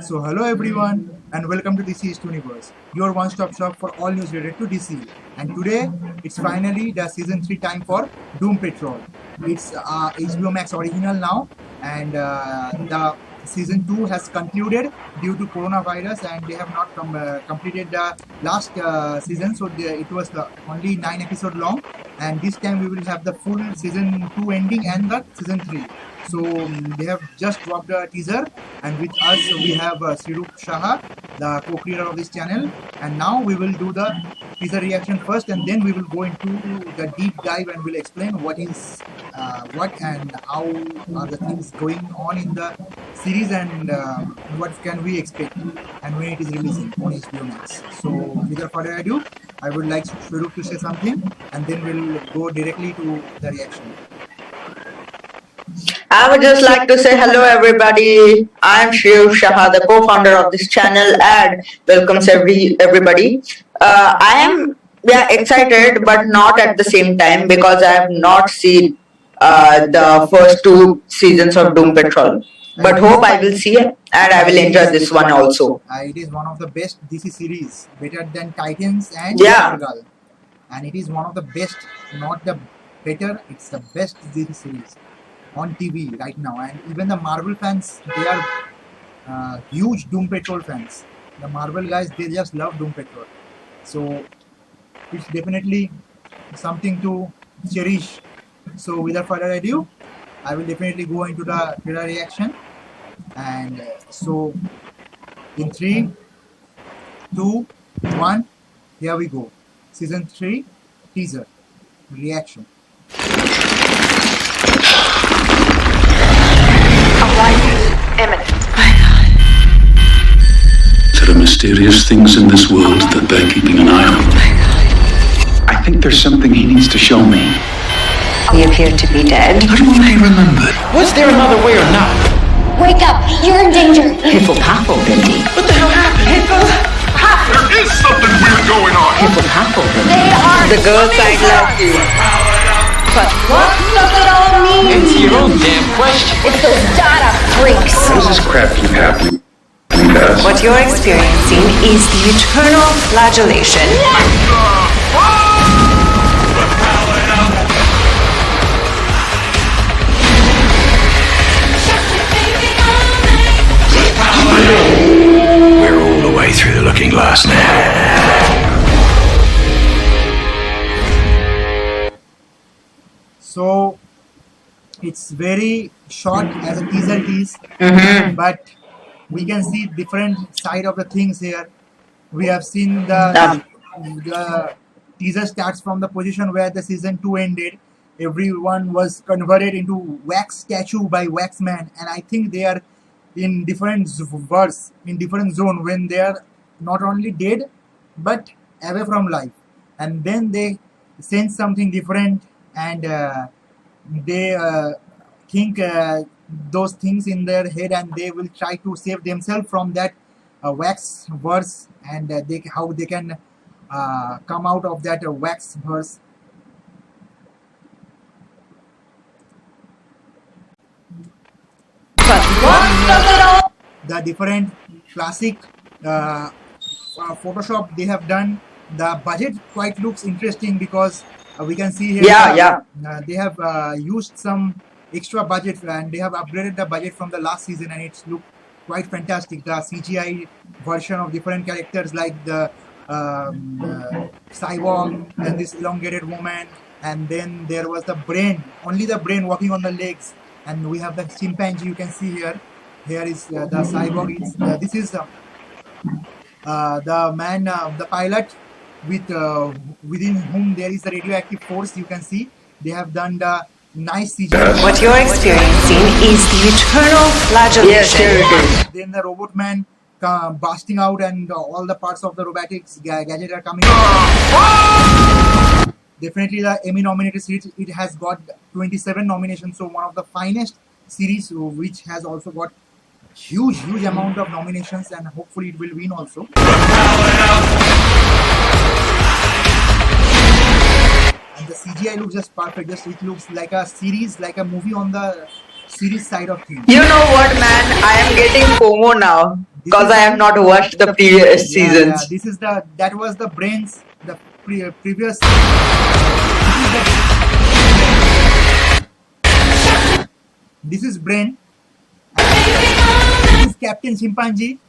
So hello everyone and welcome to DC East Universe, your one-stop shop for all news related to DC. And today it's finally the season 3 time for Doom Patrol. It's HBO Max original now, and the season 2 has concluded due to coronavirus, and they have not completed the last season, so it was only 9 episodes long, and this time we will have the full season 2 ending and the season 3. So they have just dropped a teaser, and with us we have Srirup Shah, the co-creator of this channel, and now we will do the teaser reaction first, and then we will go into the deep dive and we'll explain what and how are the things going on in the series, and what can we expect and when it is releasing on HBO Max. So without further ado, I would like Srirup to say something, and then we'll go directly to the reaction. I would just like to say hello everybody. I'm Shiv Shah, the co-founder of this channel, and welcomes everybody. I am excited, but not at the same time, because I have not seen the first 2 seasons of Doom Patrol. But hope I will see it, and I will enjoy this one also. It is one of the best DC series, better than Titans and Yeah. And it is one of the best, not the better, it's the best DC series on TV right now. And even the Marvel fans, they are huge Doom Patrol fans. The Marvel guys, they just love Doom Patrol. So it's definitely something to cherish. So without further ado, I will definitely go into the trailer reaction. And so in 3, 2, 1, here we go. Season 3 teaser reaction. Imminent. There are mysterious things in this world that they're keeping an eye on. I think there's something he needs to show me. He appeared to be dead. How do I remember? Was there another way or not? Wake up! You're in danger! Hiffle-paffle, Bindi. What the hell happened? Hiffle-paffle! There is something weird going on! Hiffle-paffle, Bindi. They are The girl side loves you. But what does it all mean? Answer your own damn question. It's those data freaks! What is this crap keep happening? What you're experiencing is the eternal flagellation. We're all the way through the looking glass now. So it's very short as a teaser is, but we can see different side of the things here. We have seen the teaser starts from the position where the season 2 ended. Everyone was converted into wax statue by Waxman, and I think they are in different verse, in different zone, when they are not only dead but away from life, and then they sense something different, and they think those things in their head, and they will try to save themselves from that wax verse, and how they can come out of that wax verse. But what does it all... The different classic Photoshop they have done. The budget quite looks interesting, because we can see here they have used some extra budget, and they have upgraded the budget from the last season, and it's looked quite fantastic. The CGI version of different characters, like the cyborg and this elongated woman, and then there was the brain, only the brain walking on the legs, and we have the chimpanzee. You can see here. Here is the cyborg. This is the man, the pilot, with within whom there is the radioactive force. You can see they have done the nice CGI. What you're experiencing is the eternal flagellation. Yes, here it is. Then the robot man bursting out, and all the parts of the robotics gadget are coming out. Definitely the Emmy nominated series. It has got 27 nominations, so one of the finest series, which has also got huge amount of nominations, and hopefully it will win also. And the CGI looks just perfect. It looks like a series, like a movie on the series side of things. You know what, man? I am getting FOMO now. because I have not watched the previous seasons. This is that was the brains, the previous. This is Brain. This is Captain Chimpanzee,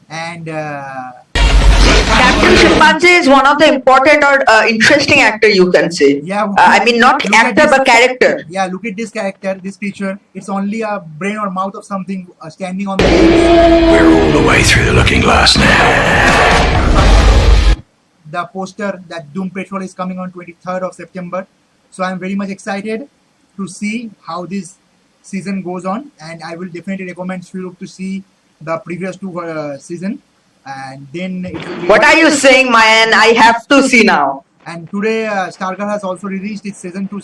and Captain Chimpanzee is one of the important or interesting actor, you can say. Yeah, I mean, not look at actor this- but character. Yeah, look at this character, this creature. It's only a brain or mouth of something standing on the. We're all the way through the looking glass now. The poster that Doom Patrol is coming on 23rd of September. So I'm very much excited to see how this season goes on, and I will definitely recommend Shrirup to see the previous two season, and then it will be. What are you saying, man? I have to see now. And today, Stargirl has also released its season 2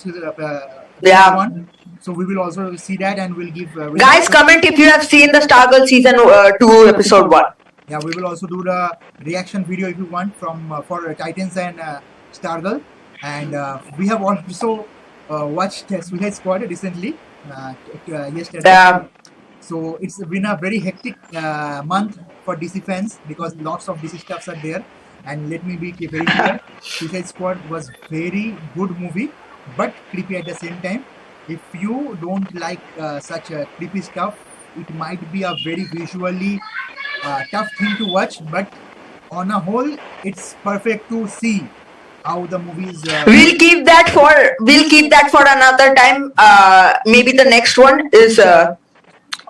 Yeah. one. So we will also see that, and we'll give. Guys, comment if you have seen the Stargirl season 2 episode 1. Yeah, we will also do the reaction video if you want from for Titans and Stargirl, and we have also watched Suicide Squad recently yesterday. Yeah. So it's been a very hectic month for DC fans because lots of DC stuffs are there. And let me be very clear, Suicide Squad was very good movie, but creepy at the same time. If you don't like such creepy stuff, it might be a very visually tough thing to watch. But on a whole, it's perfect to see how the movies. We'll keep that for another time. Maybe the next one is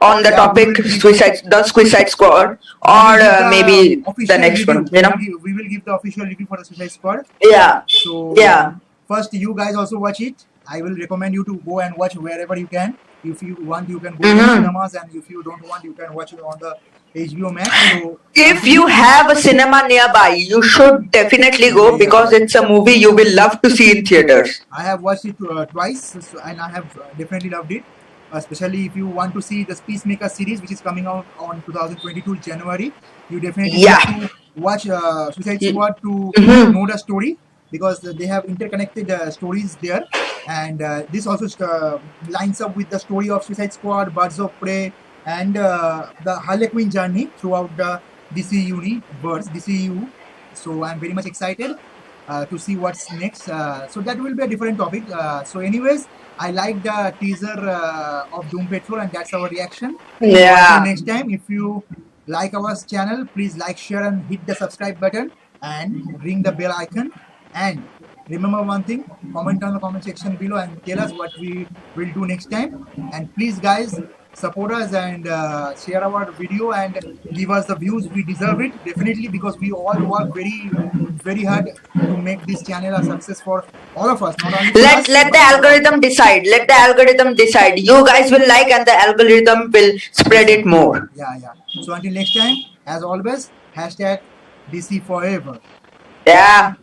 on the Yeah, topic we will give- Suicide Squad, or maybe the next one. You know? We will give the official review for the Suicide Squad. Yeah. So Yeah. first, you guys also watch it. I will recommend you to go and watch wherever you can. If you want, you can go to Mhm. cinemas, and if you don't want, you can watch it on the HBO Max. So If you have a cinema nearby, you should definitely go because it's a movie you will love to see in theaters. I have watched it twice, and I have definitely loved it. Especially if you want to see the Peacemaker series, which is coming out on 2022 January, you definitely Yeah. need to watch Suicide Squad to Mhm. know the story, because they have interconnected stories there, and this also lines up with the story of Suicide Squad, Birds of Prey, and the Harley Quinn journey throughout the DC universe, DCU. So I'm very much excited to see what's next. So that will be a different topic. So anyways, I like the teaser of Doom Patrol, and that's our reaction. Yeah. Until next time, if you like our channel, please like, share, and hit the subscribe button and ring the bell icon. And remember one thing, comment on the comment section below and tell us what we will do next time. And please, guys, support us and share our video and give us the views. We deserve it definitely, because we all work very hard to make this channel a success for all of us, not only for us, Let the but- algorithm decide. Let the algorithm decide. You guys will like, and the algorithm will spread it more. Yeah. So until next time, as always, hashtag DC forever. Yeah.